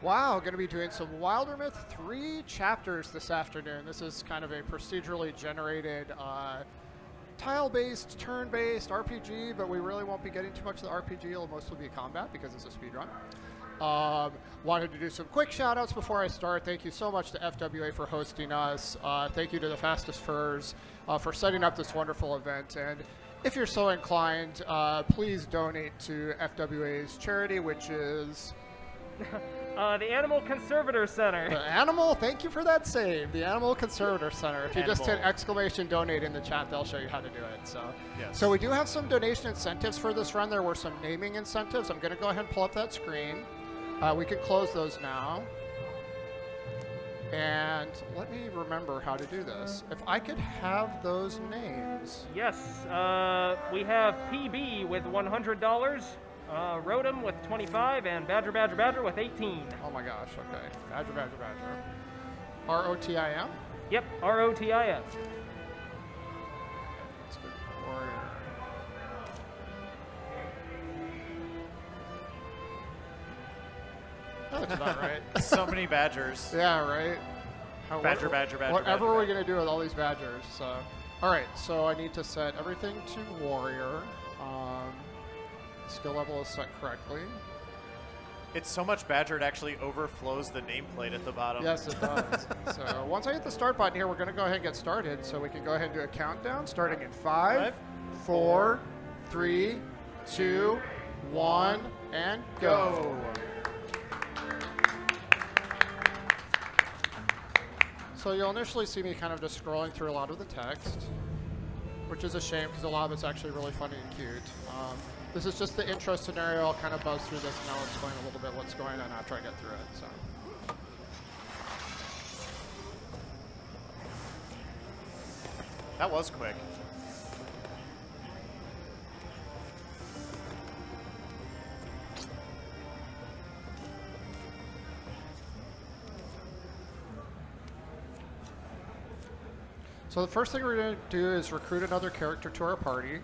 Wow, going to be doing some WIldermyth 3 chapters this afternoon. This is kind of a procedurally generated tile-based, turn-based RPG, but we really won't be getting too much of the RPG. It'll mostly be combat because it's a speedrun. Wanted to do some quick shout-outs before I start. Thank you so much to FWA for hosting us. Thank you to the Fastest Furs for setting up this wonderful event. And if you're so inclined, please donate to FWA's charity, which is... the Animal Conservator Center. The Animal, thank you for that save. The Animal Conservator Center. If you just hit exclamation donate in the chat, they'll show you how to do it. So we do have some donation incentives for this run. There were some naming incentives. I'm going to go ahead and pull up that screen. We can close those now. And let me remember how to do this. If I could have those names. Yes, we have PB with $100. Rotom with 25 and Badger with 18. Oh my gosh, okay. Badger. R-O-T-I-M? Yep, R-O-T-I-M. That's good. Warrior. That's about right. So many badgers. Yeah, right? Badger. Whatever we're going to do with all these badgers. So, all right, so I need to set everything to warrior. Skill level is set correctly. It's so much badger it actually overflows the nameplate at the bottom. Yes, it does. So once I hit the start button here, we're going to go ahead and get started. So we can go ahead and do a countdown starting in 5, 4, 3, 2, 1, and go. So you'll initially see me kind of just scrolling through a lot of the text, which is a shame because a lot of it's actually really funny and cute. This is just the intro scenario. I'll kind of buzz through this and I'll explain a little bit what's going on after I get through it. That was quick. So the first thing we're going to do is recruit another character to our party.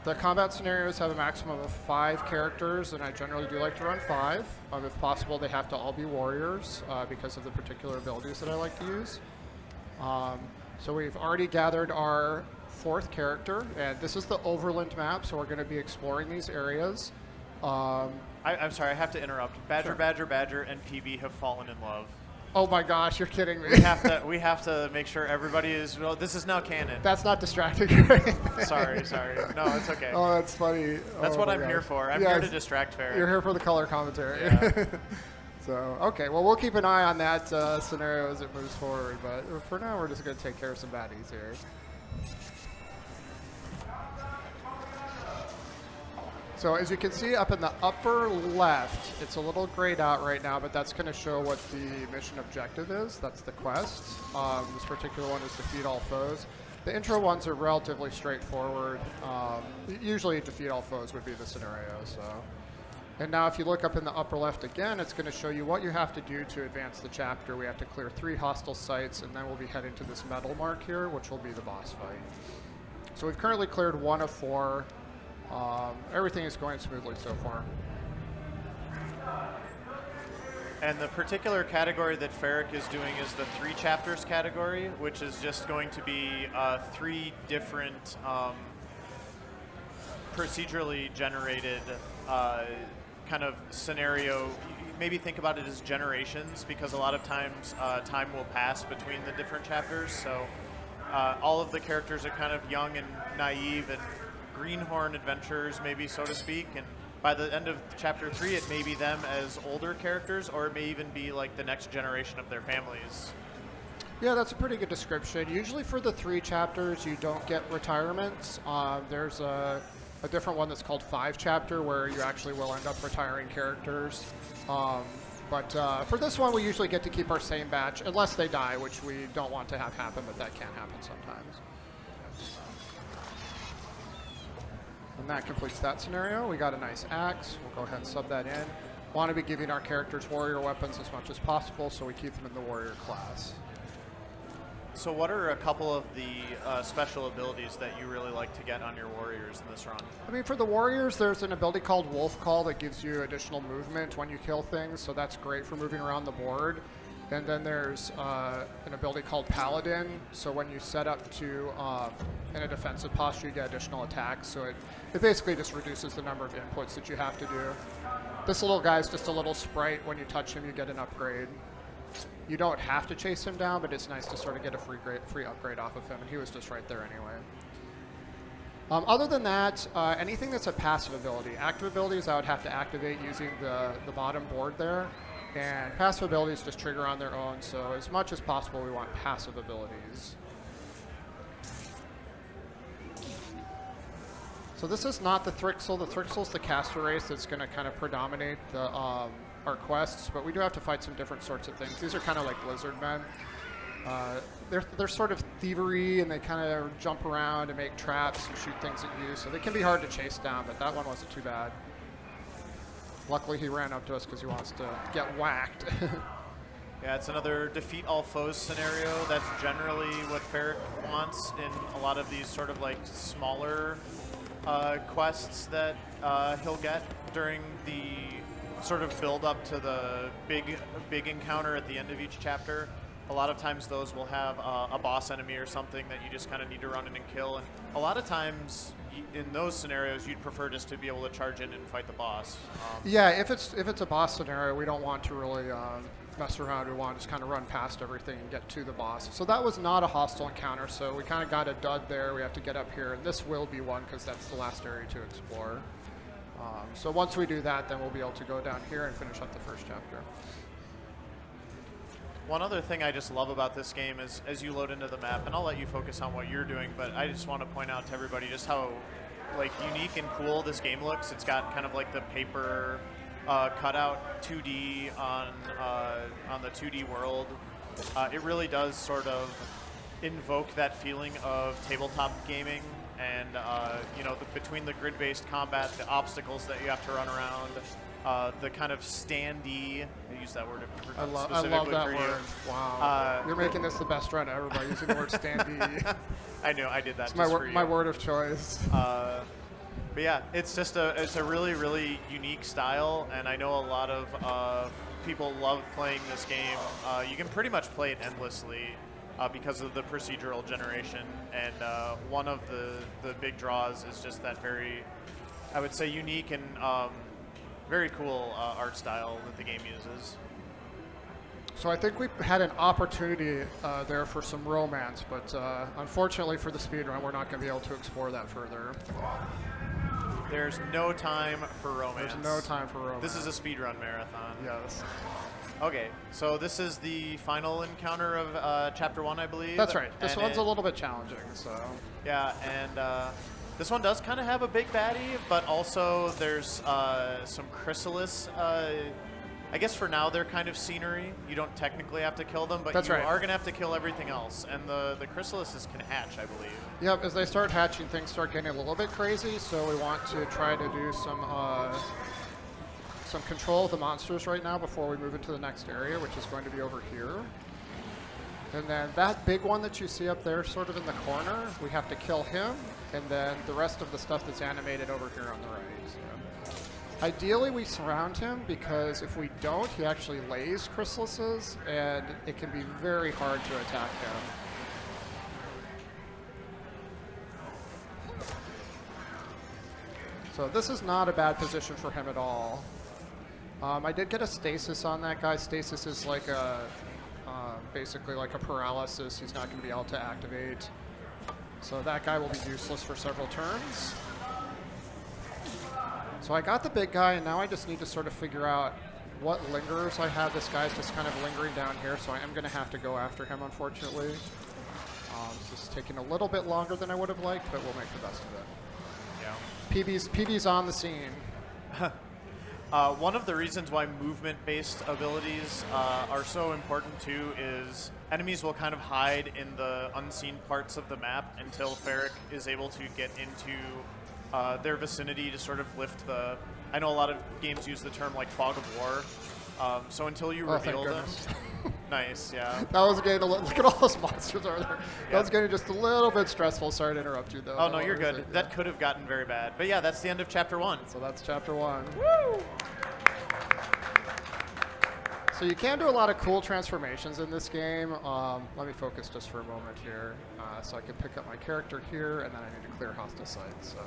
The combat scenarios have a maximum of 5 characters, and I generally do like to run 5. If possible, they have to all be warriors because of the particular abilities that I like to use. So we've already gathered our 4th character, and this is the Overland map, so we're going to be exploring these areas. I'm sorry, I have to interrupt. Badger, Sure. Badger, and PB have fallen in love. Oh my gosh, you're kidding me. We have to make sure everybody is. Well, this is now canon. That's not distracting, right? Sorry. No, it's okay. Oh, that's funny. That's what I'm here for. I'm here to distract Farrah. You're here for the color commentary. Yeah. So, okay, well, we'll keep an eye on that scenario as it moves forward, but for now, we're just going to take care of some baddies here. So as you can see up in the upper left, it's a little grayed out right now, but that's going to show what the mission objective is. That's the quest. This particular one is defeat all foes. The intro ones are relatively straightforward. Usually defeat all foes would be the scenario. So, and now if you look up in the upper left again, it's going to show you what you have to do to advance the chapter. We have to clear 3 hostile sites, and then we'll be heading to this metal mark here, which will be the boss fight. So we've currently cleared 1 of 4. Everything is going smoothly so far. And the particular category that Farrah is doing is the 3 chapters category, which is just going to be 3 different procedurally generated kind of scenario. Maybe think about it as generations, because a lot of times time will pass between the different chapters. So all of the characters are kind of young and naive and greenhorn adventures, maybe, so to speak, and by the end of chapter 3 it may be them as older characters, or it may even be like the next generation of their families. Yeah, that's a pretty good description. Usually for the 3 chapters you don't get retirements. There's a different one that's called 5 chapter where you actually will end up retiring characters. But for this one we usually get to keep our same batch unless they die, which we don't want to have happen, but that can happen sometimes. And that completes that scenario. We got a nice axe. We'll go ahead and sub that in. Want to be giving our characters warrior weapons as much as possible, so we keep them in the warrior class. So what are a couple of the special abilities that you really like to get on your warriors in this run? I mean, for the warriors, there's an ability called Wolf Call that gives you additional movement when you kill things, so that's great for moving around the board. And then there's an ability called Paladin, so when you set up to in a defensive posture, you get additional attacks, so it basically just reduces the number of inputs that you have to do. This little guy's just a little sprite. When you touch him, you get an upgrade. You don't have to chase him down, but it's nice to sort of get a free upgrade off of him, and he was just right there anyway. Other than that, anything that's a passive ability. Active abilities I would have to activate using the bottom board there, and passive abilities just trigger on their own, so as much as possible we want passive abilities. So this is not the Thrixel. The Thrixel's the caster race that's going to kind of predominate the our quests, but we do have to fight some different sorts of things. These are kind of like lizard men. They're sort of thievery, and they kind of jump around and make traps and shoot things at you, so they can be hard to chase down, but that one wasn't too bad. Luckily he ran up to us because he wants to get whacked. Yeah, it's another defeat all foes scenario. That's generally what Ferric wants in a lot of these sort of like smaller quests that he'll get during the sort of build up to the big encounter at the end of each chapter. A lot of times those will have a boss enemy or something that you just kind of need to run in and kill. And a lot of times in those scenarios, you'd prefer just to be able to charge in and fight the boss. Yeah, if it's a boss scenario, we don't want to really mess around. We want to just kind of run past everything and get to the boss. So that was not a hostile encounter, so we kind of got a dud there. We have to get up here, and this will be one because that's the last area to explore. So once we do that, then we'll be able to go down here and finish up the first chapter. One other thing I just love about this game is as you load into the map, and I'll let you focus on what you're doing, but I just want to point out to everybody just how like unique and cool this game looks. It's got kind of like the paper cutout 2D on the 2D world. It really does sort of invoke that feeling of tabletop gaming, and you know, between the grid-based combat, the obstacles that you have to run around, the kind of standee, I use that word I love specifically that for you. word. Wow. You're making this the best run ever by using the word standee. I know, I did that It's just for you. my word of choice. But yeah, it's a really, really unique style, and I know a lot of people love playing this game. You can pretty much play it endlessly because of the procedural generation, and one of the big draws is just that very, I would say, unique and very cool art style that the game uses. So I think we had an opportunity there for some romance, but unfortunately for the speedrun, we're not going to be able to explore that further. There's no time for romance. There's no time for romance. This is a speedrun marathon. Yes. Okay, so this is the final encounter of Chapter 1, I believe. That's right. This and one's a little bit challenging, so. Yeah, and this one does kind of have a big baddie, but also there's some chrysalis. I guess for now they're kind of scenery. You don't technically have to kill them, but That's you right. are going to have to kill everything else. And the chrysalises can hatch, I believe. Yep, as they start hatching, things start getting a little bit crazy, so we want to try to do some control of the monsters right now before we move into the next area, which is going to be over here. And then that big one that you see up there sort of in the corner, we have to kill him, and then the rest of the stuff that's animated over here on the right. So. Ideally, we surround him, because if we don't, he actually lays chrysalises, and it can be very hard to attack him. So this is not a bad position for him at all. I did get a stasis on that guy. Stasis is like a, basically like a paralysis. He's not going to be able to activate. So that guy will be useless for several turns. So I got the big guy, and now I just need to sort of figure out what lingerers I have. This guy's just kind of lingering down here, so I am going to have to go after him, unfortunately. This is taking a little bit longer than I would have liked, but we'll make the best of it. PB's on the scene. One of the reasons why movement-based abilities are so important too is enemies will kind of hide in the unseen parts of the map until Ferric is able to get into their vicinity to sort of lift the... I know a lot of games use the term like fog of war. So until you reveal them... Nice, yeah. That was getting look at all those monsters over there. That Yeah. was getting just a little bit stressful. Sorry to interrupt you, though. Oh, no, you're good. That could have gotten very bad. But yeah, that's the end of chapter 1. So that's chapter 1. Woo! So you can do a lot of cool transformations in this game. Let me focus just for a moment here. So I can pick up my character here, and then I need to clear hostile sites. So,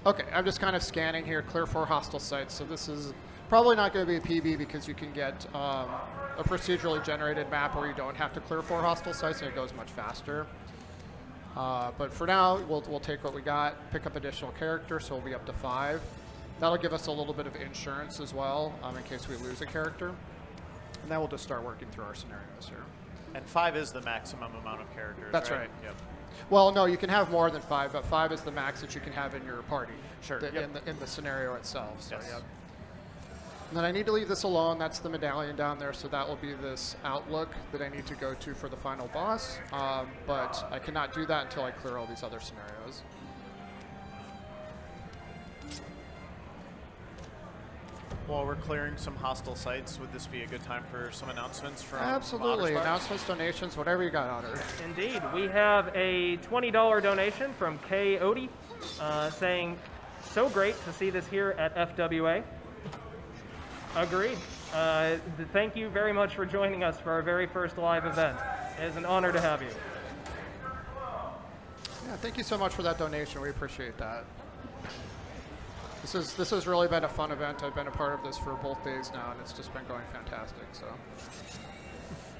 okay, I'm just kind of scanning here, clear 4 hostile sites. So this is probably not going to be a PB because you can get a procedurally generated map where you don't have to clear 4 hostile sites and it goes much faster. But for now, we'll take what we got, pick up additional characters, so we'll be up to 5. That'll give us a little bit of insurance as well in case we lose a character. And then we'll just start working through our scenarios here. And 5 is the maximum amount of characters, That's right. Yep. Well, no, you can have more than 5, but 5 is the max that you can have in your party. Sure. In the scenario itself. So, Yes. yep. And then I need to leave this alone. That's the medallion down there, so that will be this outlook that I need to go to for the final boss. But I cannot do that until I clear all these other scenarios. While we're clearing some hostile sites, would this be a good time for some announcements from Absolutely. Modders? Announcements, donations, whatever you got on it. Indeed. We have a $20 donation from Kay Odie saying, so great to see this here at FWA. Agreed. Thank you very much for joining us for our very first live event. It is an honor to have you. Yeah, thank you so much for that donation. We appreciate that. This has really been a fun event. I've been a part of this for both days now, and it's just been going fantastic. So.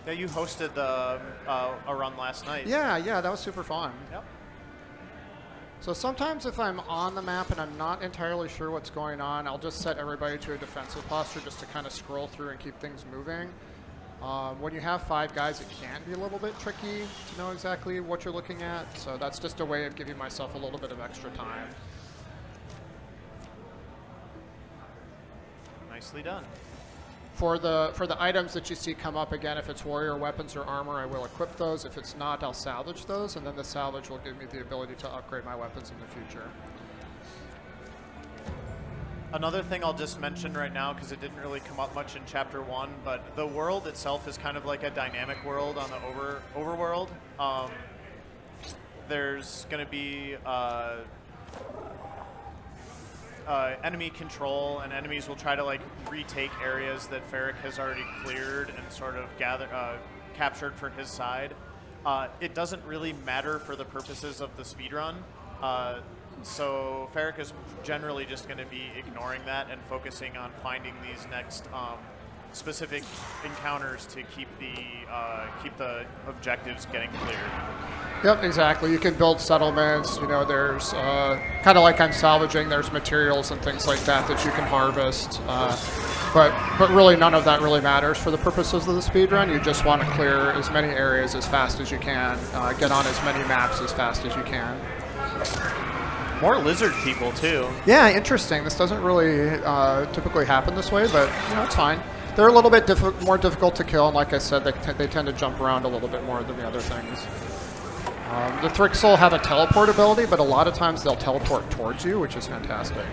Yeah, you hosted a run last night. Yeah, that was super fun. Yep. So sometimes if I'm on the map and I'm not entirely sure what's going on, I'll just set everybody to a defensive posture just to kind of scroll through and keep things moving. When you have 5 guys, it can be a little bit tricky to know exactly what you're looking at. So that's just a way of giving myself a little bit of extra time. Nicely done. For the items that you see come up, again, if it's warrior weapons or armor, I will equip those. If it's not, I'll salvage those, and then the salvage will give me the ability to upgrade my weapons in the future. Another thing I'll just mention right now, because it didn't really come up much in Chapter 1, but the world itself is kind of like a dynamic world on the overworld. There's going to be enemy control, and enemies will try to like retake areas that Ferric has already cleared and sort of captured for his side. It doesn't really matter for the purposes of the speedrun. So Ferric is generally just going to be ignoring that and focusing on finding these next specific encounters to keep the objectives getting cleared. Yep, exactly. You can build settlements. You know, there's kind of like I'm salvaging. There's materials and things like that that you can harvest. But really, none of that really matters for the purposes of the speedrun. You just want to clear as many areas as fast as you can, get on as many maps as fast as you can. More lizard people too. Yeah, interesting. This doesn't really typically happen this way, but you know, it's fine. They're a little bit more difficult to kill, and like I said, they tend to jump around a little bit more than the other things. The Thrixel have a teleport ability, but a lot of times they'll teleport towards you, which is fantastic.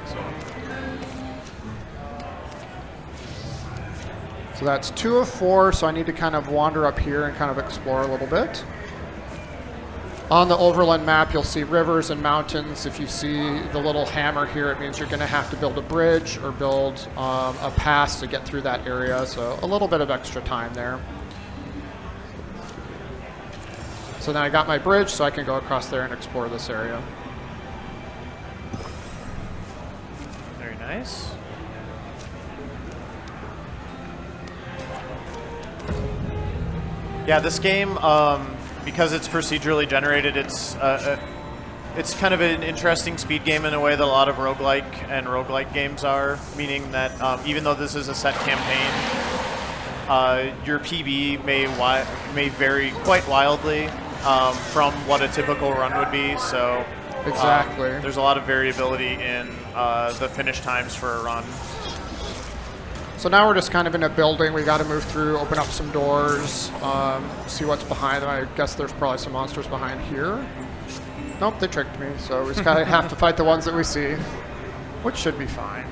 So that's 2 of 4, so I need to kind of wander up here and kind of explore a little bit. On the overland map, you'll see rivers and mountains. If you see the little hammer here, it means you're going to have to build a bridge or build a pass to get through that area, so a little bit of extra time there. So now I got my bridge, so I can go across there and explore this area. Very nice. Yeah, this game, because it's procedurally generated, it's kind of an interesting speed game in a way that a lot of roguelike games are, meaning that even though this is a set campaign, your PB may vary quite wildly from what a typical run would be. So exactly, there's a lot of variability in the finish times for a run. So now we're just kind of in a building. We got to move through, open up some doors, see what's behind them. I guess there's probably some monsters behind here. Nope, they tricked me. So we just kind of have to fight the ones that we see, which should be fine.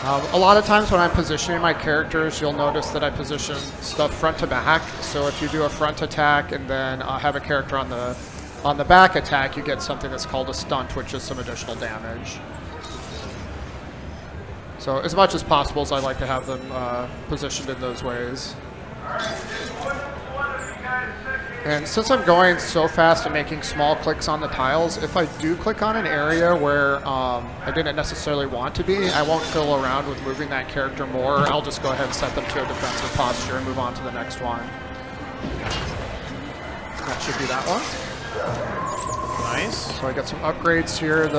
A lot of times when I'm positioning my characters, you'll notice that I position stuff front to back. So if you do a front attack and then have a character on the back attack, you get something that's called a stunt, which is some additional damage. So as much as possible, I like to have them positioned in those ways. And since I'm going so fast and making small clicks on the tiles, if I do click on an area where I didn't necessarily want to be, I won't fiddle around with moving that character more. I'll just go ahead and set them to a defensive posture and move on to the next one. That should be that one. Nice. So I got some upgrades here.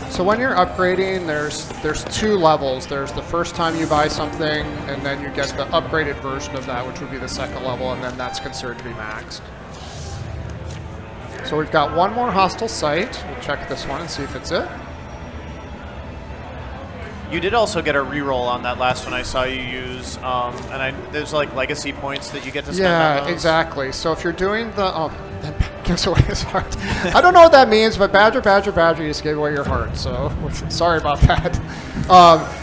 So when you're upgrading, there's 2 levels. There's the first time you buy something, and then you get the upgraded version of that, which would be the second level, and then that's considered to be maxed. So we've got one more hostile site. We'll check this one and see if it's it. You did also get a reroll on that last one I saw you use, and there's like legacy points that you get to spend on those. Exactly. So if you're doing the... that gives away his heart. I don't know what that means, but Badger, you just gave away your heart, so sorry about that.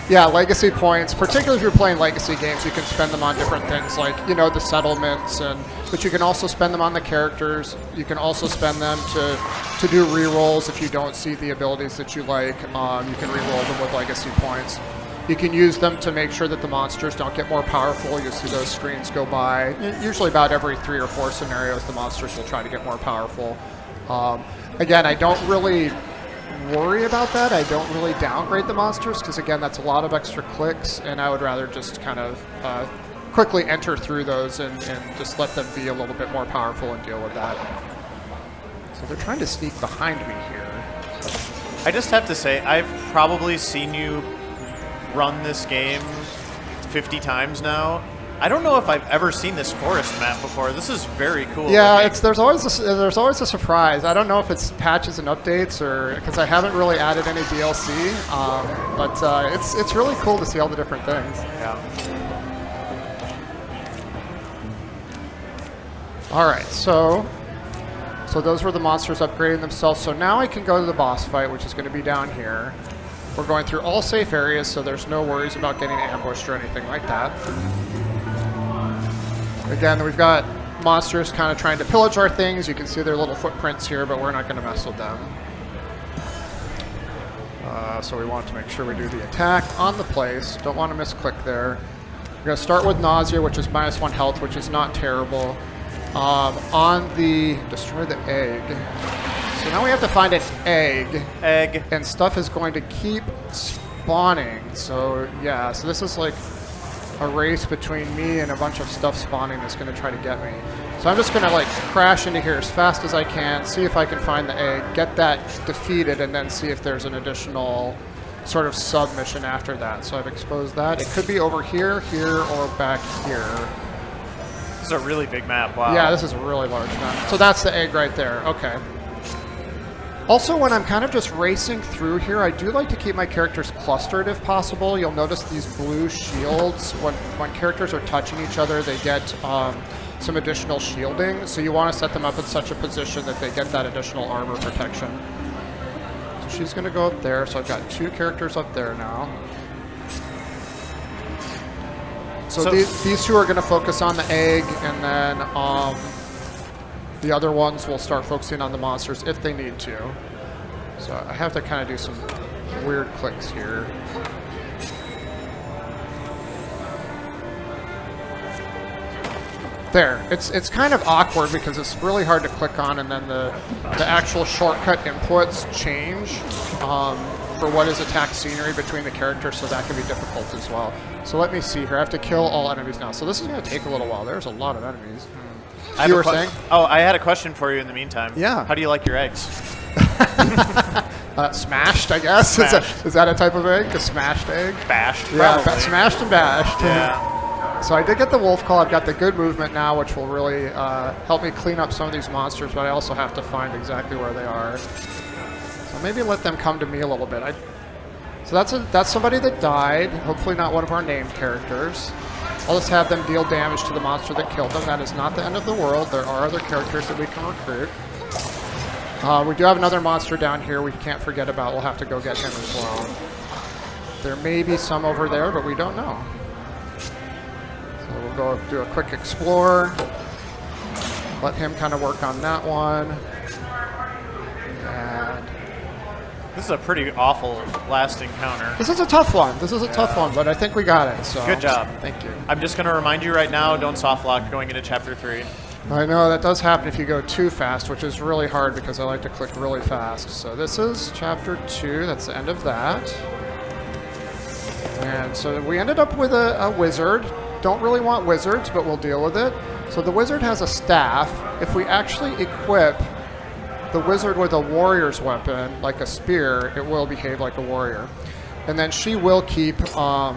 Yeah, legacy points, particularly if you're playing legacy games, you can spend them on different things like, you know, the settlements, but you can also spend them on the characters. You can also spend them to do rerolls if you don't see the abilities that you like. You can reroll them with legacy points. You can use them to make sure that the monsters don't get more powerful. You'll see those screens go by. Usually about every 3 or 4 scenarios, the monsters will try to get more powerful. Again, I don't really worry about that. I don't really downgrade the monsters because, again, that's a lot of extra clicks, and I would rather just kind of quickly enter through those and just let them be a little bit more powerful and deal with that. So they're trying to sneak behind me here. I just have to say, I've probably seen you run this game 50 times now. I don't know if I've ever seen this forest map before. This is very cool. Yeah, there's always a surprise. I don't know if it's patches and updates or because I haven't really added any DLC, but it's really cool to see all the different things. Yeah. All right, so those were the monsters upgrading themselves. So now I can go to the boss fight, which is going to be down here. We're going through all safe areas, so there's no worries about getting ambushed or anything like that. Again, we've got monsters kind of trying to pillage our things. You can see their little footprints here, but we're not going to mess with them. So we want to make sure we do the attack on the place. Don't want to misclick there. We're going to start with Nausea, which is -1 health, which is not terrible. On the... Destroy the egg. So now we have to find an egg. And stuff is going to keep spawning. So, yeah. So this is like a race between me and a bunch of stuff spawning that's going to try to get me. So I'm just going to like crash into here as fast as I can, see if I can find the egg, get that defeated, and then see if there's an additional sort of sub-mission after that. So I've exposed that. It could be over here, or back here. This is a really big map. Wow. Yeah, this is a really large map. So that's the egg right there. Okay. Also, when I'm kind of just racing through here, I do like to keep my characters clustered if possible. You'll notice these blue shields. When characters are touching each other, they get some additional shielding. So you want to set them up in such a position that they get that additional armor protection. So she's going to go up there. So I've got 2 characters up there now. So these 2 are going to focus on the egg, and then the other ones will start focusing on the monsters if they need to. So I have to kind of do some weird clicks here. There. It's kind of awkward because it's really hard to click on, and then the actual shortcut inputs change for what is attack scenery between the characters, so that can be difficult as well. So let me see here. I have to kill all enemies now. So this is going to take a little while. There's a lot of enemies. You were saying? Oh, I had a question for you in the meantime. Yeah. How do you like your eggs? Smashed, I guess. Smashed. Is that a type of egg? A smashed egg? Bashed. Yeah, smashed and bashed. Yeah. So I did get the wolf call. I've got the good movement now, which will really help me clean up some of these monsters, but I also have to find exactly where they are. So maybe let them come to me a little bit. So that's somebody that died. Hopefully not one of our named characters. I'll just have them deal damage to the monster that killed them. That is not the end of the world. There are other characters that we can recruit. We do have another monster down here we can't forget about. We'll have to go get him as well. There may be some over there, but we don't know. So we'll go do a quick explore. Let him kind of work on that one. And this is a pretty awful last encounter. this is a tough one. This is a tough one, but I think we got it. So good job. Thank you. I'm just going to remind you right now, don't soft lock going into chapter 3. I know that does happen if you go too fast, which is really hard because I like to click really fast. So this is chapter 2. That's the end of that. And so we ended up with a wizard. Don't really want wizards, but we'll deal with it. So the wizard has a staff. If we actually equip the wizard with a warrior's weapon, like a spear, it will behave like a warrior. And then she will keep all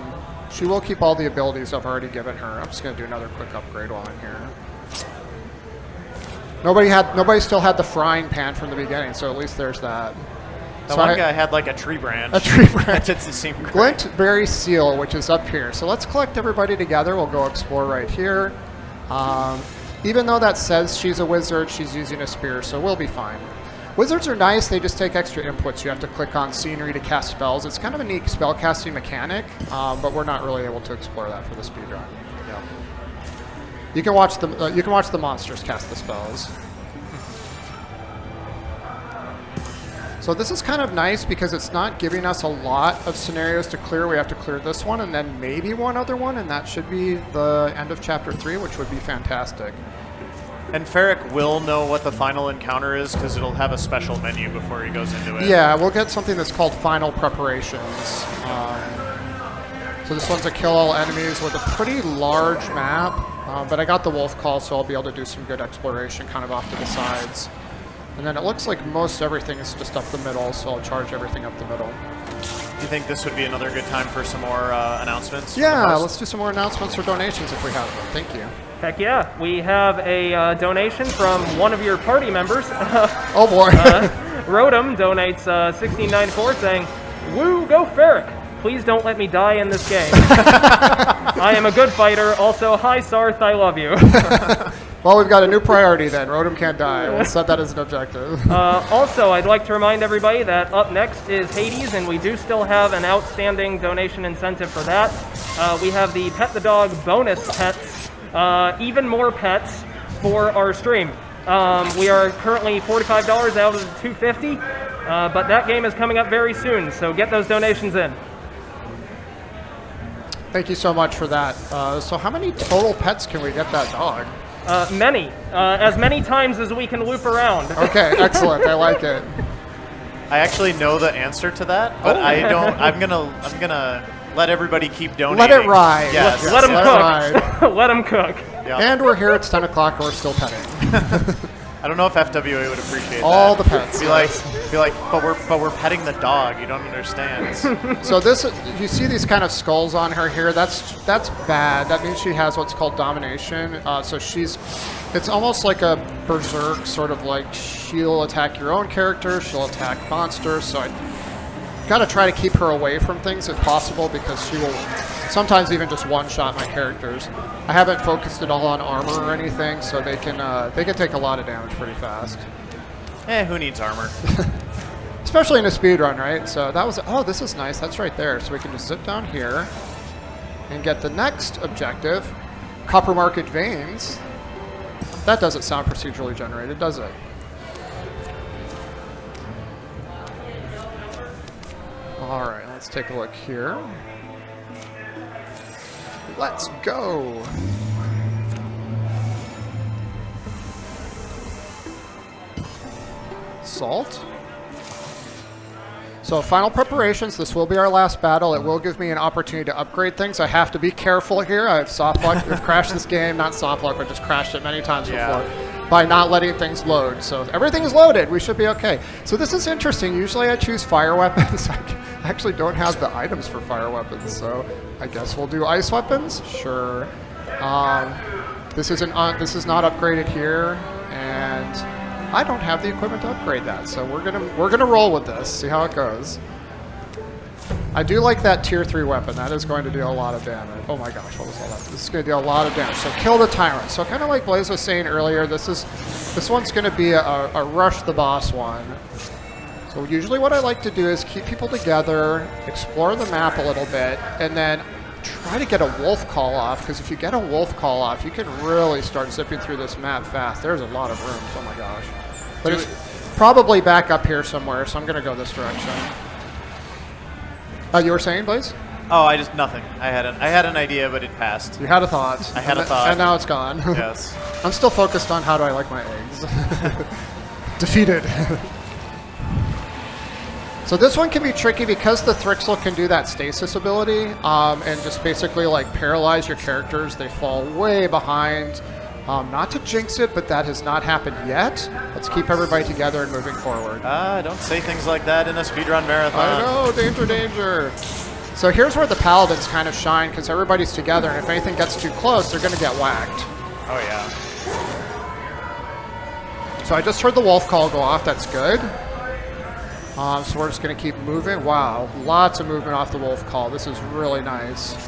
the abilities I've already given her. I'm just going to do another quick upgrade while I'm here. Nobody still had the frying pan from the beginning, so at least there's that. The So one guy had like a tree branch. A tree branch. That didn't seem great. Glintberry seal, which is up here. So let's collect everybody together. We'll go explore right here. Even though that says she's a wizard, she's using a spear, so we'll be fine. Wizards are nice. They just take extra inputs. You have to click on scenery to cast spells. It's kind of a neat spellcasting mechanic, but we're not really able to explore that for the speedrun. Yeah. You can watch the monsters cast the spells. So this is kind of nice because it's not giving us a lot of scenarios to clear. We have to clear this one and then maybe one other one, and that should be the end of chapter 3, which would be fantastic. And Ferric will know what the final encounter is because it'll have a special menu before he goes into it. Yeah, we'll get something that's called Final Preparations. So this one's a kill all enemies with a pretty large map, but I got the wolf call, so I'll be able to do some good exploration kind of off to the sides. And then it looks like most everything is just up the middle, so I'll charge everything up the middle. You think this would be another good time for some more announcements? Yeah, let's do some more announcements or donations if we have them. Thank you. Heck yeah. We have a donation from one of your party members. Oh boy. Rodem donates $16.94 saying, "Woo, go Ferric. Please don't let me die in this game. I am a good fighter. Also, hi Sarth, I love you." Well, we've got a new priority then. Rodem can't die. We'll set that as an objective. Also, I'd like to remind everybody that up next is Hades, and we do still have an outstanding donation incentive for that. We have the Pet the Dog bonus pets, even more pets for our stream. We are currently $45 out of the $250, but that game is coming up very soon, so get those donations in. Thank you so much for that. So how many total pets can we get that dog? Many. As many times as we can loop around. Okay, excellent. I like it. I actually know the answer to that, but I don't. I'm gonna let everybody keep donating. Let it ride. Yes. Let them Let cook. Let them cook. Yep. And we're here. It's 10 o'clock and we're still petting. I don't know if FWA would appreciate All that. the pets. Be like, but we're petting the dog. You don't understand. So this, you see these kind of skulls on her here. That's bad. That means she has what's called domination. So it's almost like a berserk sort of like she'll attack your own character, she'll attack monsters. So I gotta try to keep her away from things if possible because she will sometimes even just one-shot my characters. I haven't focused it all on armor or anything, so they can take a lot of damage pretty fast. Who needs armor? Especially in a speedrun, right? So that was, oh, this is nice. That's right there. So we can just zip down here and get the next objective, Copper Market Veins. That doesn't sound procedurally generated, does it? All right, let's take a look here. Let's go. Salt. So final preparations, this will be our last battle. It will give me an opportunity to upgrade things. I have to be careful here. I have soft luck. We've crashed this game, not soft luck, but just crashed it many times before by not letting things load. So everything is loaded. We should be okay. So this is interesting. Usually I choose fire weapons. I actually don't have the items for fire weapons, so I guess we'll do ice weapons. Sure. This is not upgraded here, and I don't have the equipment to upgrade that, so we're gonna roll with this, see how it goes. I do like that tier 3 weapon. That is going to do a lot of damage. Oh my gosh, what was all that? This is going to do a lot of damage. So kill the tyrant. So kind of like Blaze was saying earlier, this one's going to be a rush the boss one. So usually what I like to do is keep people together, explore the map a little bit, and then try to get a wolf call off, because if you get a wolf call off, you can really start zipping through this map fast. There's a lot of rooms, oh my gosh. But it's probably back up here somewhere, so I'm going to go this direction. You were saying, Blaze? Oh, nothing. I had an idea, but it passed. You had a thought. I had a thought. And now it's gone. Yes. I'm still focused on how do I like my eggs. Defeated. So this one can be tricky because the Thrixel can do that stasis ability and just basically like paralyze your characters. They fall way behind. Not to jinx it, but that has not happened yet. Let's keep everybody together and moving forward. Don't say things like that in a speedrun marathon. I know, danger, danger. So here's where the Paladins kind of shine because everybody's together, and if anything gets too close, they're going to get whacked. Oh, yeah. So I just heard the wolf call go off. That's good. So we're just going to keep moving. Wow, lots of movement off the wolf call. This is really nice.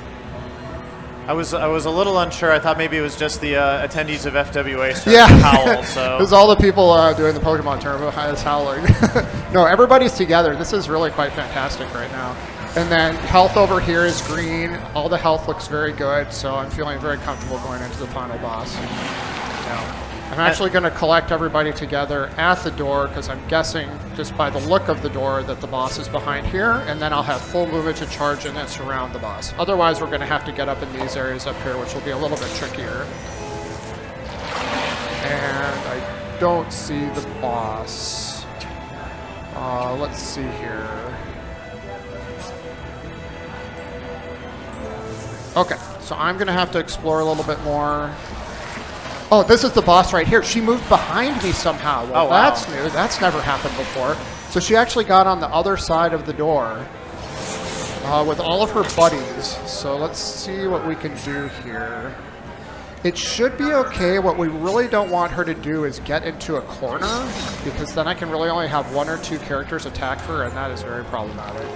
I was a little unsure. I thought maybe it was just the attendees of FWA starting Yeah, to howl. So it was all the people doing the Pokemon tournament is howling. No, everybody's together. This is really quite fantastic right now. And then health over here is green. All the health looks very good, so I'm feeling very comfortable going into the final boss. Yeah. I'm actually going to collect everybody together at the door because I'm guessing just by the look of the door that the boss is behind here, and then I'll have full movement to charge and then surround the boss. Otherwise, we're going to have to get up in these areas up here, which will be a little bit trickier. And I don't see the boss. Let's see here. Okay, so I'm going to have to explore a little bit more. Oh, this is the boss right here. She moved behind me somehow. Well, oh, wow. That's new. That's never happened before. So she actually got on the other side of the door with all of her buddies. So let's see what we can do here. It should be okay. What we really don't want her to do is get into a corner, because then I can really only have 1 or 2 characters attack her, and that is very problematic.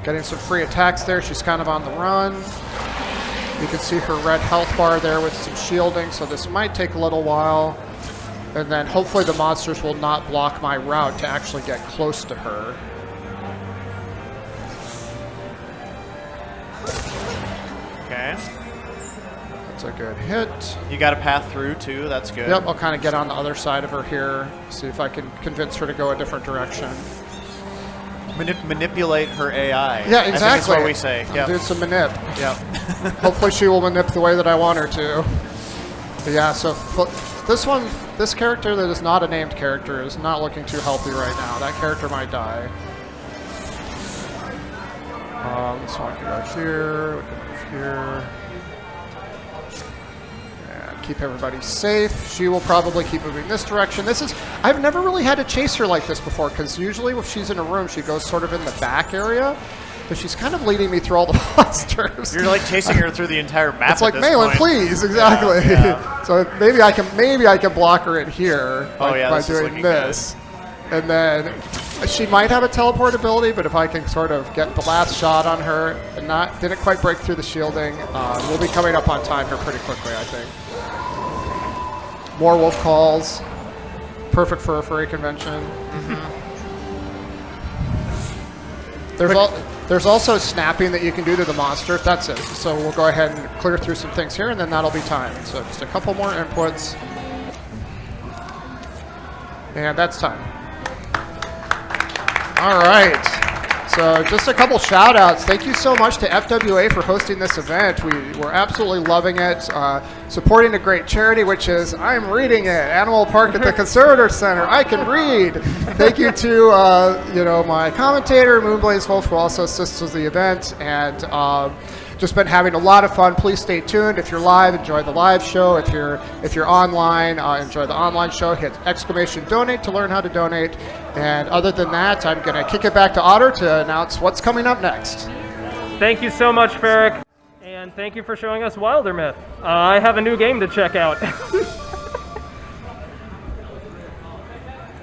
Getting some free attacks there. She's kind of on the run. You can see her red health bar there with some shielding, so this might take a little while. And then hopefully the monsters will not block my route to actually get close to her. okay. That's a good hit. You got a path through too. That's good. Yep, I'll kind of get on the other side of her here, see if I can convince her to go a different direction. Manipulate her AI. Yeah, exactly. I think that's what we say. I'm doing some manip. Yep. Hopefully she will manip the way that I want her to. But yeah, so this character that is not a named character is not looking too healthy right now. That character might die. So I can go here, we can move here. And keep everybody safe. She will probably keep moving this direction. I've never really had to chase her like this before, because usually if she's in a room, she goes sort of in the back area. But she's kind of leading me through all the monsters. You're like chasing her through the entire map. It's like, at this Malin, point. please, exactly. Yeah, yeah. So maybe I can block her in here by this is doing this. And then she might have a teleport ability, but if I can sort of get the last shot on her and didn't quite break through the shielding, we'll be coming up on time here pretty quickly, I think. More wolf calls. Perfect for a furry convention. Mm-hmm. There's also snapping that you can do to the monster. That's it. So we'll go ahead and clear through some things here, and then that'll be time. So just a couple more inputs. And that's time. All right. So just a couple shout outs. Thank you so much to FWA for hosting this event. We're absolutely loving it. Supporting a great charity, which is, I'm reading it, Animal Park at the Conservator Center. I can read. Thank you to my commentator, Moonblaze Wolf, who also assists with the event. And just been having a lot of fun. Please stay tuned. If you're live, enjoy the live show. If you're online, enjoy the online show. Hit !donate to learn how to donate. And other than that, I'm going to kick it back to Otter to announce what's coming up next. Thank you so much, Ferric. And thank you for showing us WIldermyth. I have a new game to check out.